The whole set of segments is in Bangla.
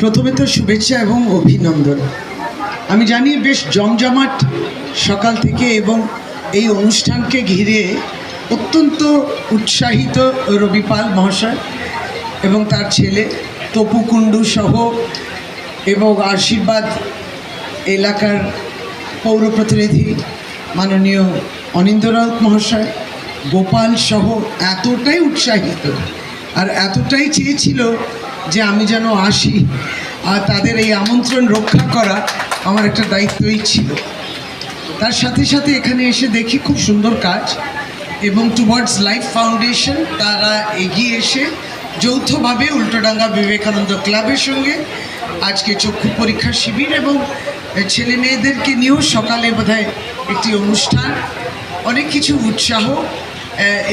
প্রথমে তো শুভেচ্ছা এবং অভিনন্দন। আমি জানি বেশ জমজমাট সকাল থেকে এবং এই অনুষ্ঠানকে ঘিরে অত্যন্ত উৎসাহিত রবি পাল মহাশয় এবং তার ছেলে তপু কুণ্ডু সহ এবং আশীর্বাদ এলাকার পৌর প্রতিনিধি মাননীয় অনিন্দ্য রাউত মহাশয়, গোপাল সহ এতটাই উৎসাহিত আর এতটাই চেয়েছিল যে আমি যেন আসি, আর তাদের এই আমন্ত্রণ রক্ষা করা আমার একটা দায়িত্বই ছিল। তার সাথে সাথে এখানে এসে দেখি খুব সুন্দর কাজ এবং টুয়ার্ডস লাইফ ফাউন্ডেশন তারা এগিয়ে এসে যৌথভাবে উল্টোডাঙ্গা বিবেকানন্দ ক্লাবের সঙ্গে আজকে চক্ষু পরীক্ষা শিবির এবং ছেলে মেয়েদেরকে নিয়েও সকালে বোধহয় একটি অনুষ্ঠান, অনেক কিছু উৎসাহ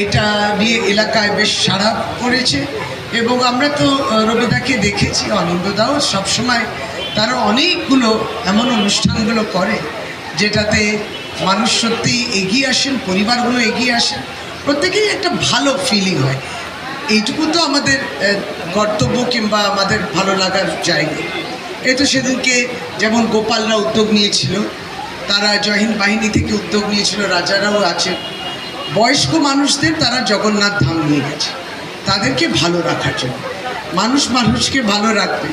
এটা নিয়ে এলাকায় বেশ সাড়া পড়েছে। এবং আমরা তো রবিদাকে দেখেছি, অনিন্দদাও সবসময় তারা অনেকগুলো এমন অনুষ্ঠানগুলো করে যেটাতে মানুষ সত্যি এগিয়ে আসেন, পরিবারগুলো এগিয়ে আসেন, প্রত্যেকেই একটা ভালো ফিলিং হয়। এইটুকু তো আমাদের কর্তব্য কিংবা আমাদের ভালো লাগার জায়গা। এই তো সেদিনকে যেমন গোপালরা উদ্যোগ নিয়েছিল, তারা জয়হিন্দ বাহিনী থেকে উদ্যোগ নিয়েছিল, রাজারাও আছে, বয়স্ক মানুষদের তারা জগন্নাথ ধাম নিয়ে গেছে তাদেরকে ভালো রাখার জন্য। মানুষ মানুষকে ভালো রাখবে,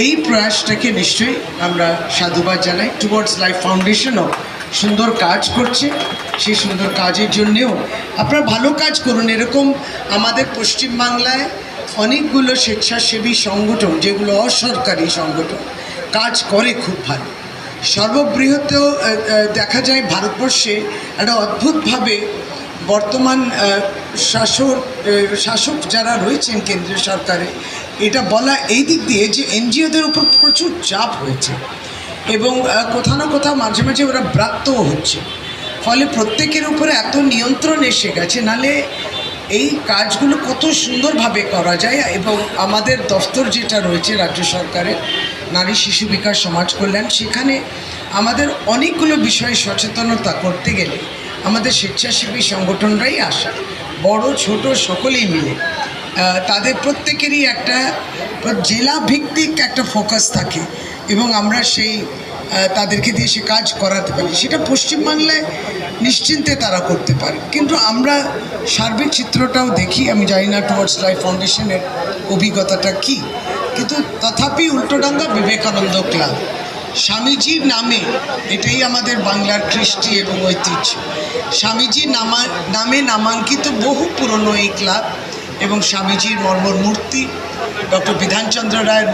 এই প্রয়াসটাকে নিশ্চয়ই আমরা সাধুবাদ জানাই। টুয়ার্ডস লাইফ ফাউন্ডেশনও সুন্দর কাজ করছে, সেই সুন্দর কাজের জন্যেও আপনারা ভালো কাজ করুন। এরকম আমাদের পশ্চিমবাংলায় অনেকগুলো স্বেচ্ছাসেবী সংগঠন, যেগুলো অসরকারি সংগঠন, কাজ করে খুব ভালো। সর্ববৃহৎ দেখা যায় ভারতবর্ষে একটা অদ্ভুতভাবে বর্তমান শাসক যারা রয়েছেন কেন্দ্রীয় সরকারে, এটা বলা এই দিক দিয়ে যে এনজিওদের উপর প্রচুর চাপ হয়েছে এবং কোথাও না কোথাও মাঝে মাঝে ওরা ব্রাত্যও হচ্ছে, ফলে প্রত্যেকের উপরে এত নিয়ন্ত্রণ এসে গেছে। নালে এই কাজগুলো কত সুন্দরভাবে করা যায়। এবং আমাদের দফতর যেটা রয়েছে রাজ্য সরকারের নারী শিশু বিকাশ সমাজ কল্যাণ, সেখানে আমাদের অনেকগুলো বিষয়ে সচেতনতা করতে গেলে আমাদের স্বেচ্ছাসেবী সংগঠনরাই আসে, বড় ছোট সকলেই মিলে। তাদের প্রত্যেকেরই একটা জেলা ভিত্তিক একটা ফোকাস থাকে এবং আমরা সেই তাদেরকে দিয়ে সে কাজ করাতে পারি। সেটা পশ্চিমবাংলায় নিশ্চিন্তে তারা করতে পারে, কিন্তু আমরা সার্বিক চিত্রটাও দেখি। আমি জানি না টুয়ার্ডস লাইফ ফাউন্ডেশনের অভিজ্ঞতাটা কী, কিন্তু তথাপি উল্টোডাঙ্গা বিবেকানন্দ ক্লাব স্বামীজির নামে, এটাই আমাদের বাংলার কৃষ্টি এবং ঐতিহ্য, স্বামীজির নামে নামাঙ্কিত বহু পুরনো এই ক্লাব এবং স্বামীজির মর্মর মূর্তি ডক্টর বিধানচন্দ্র রায়ের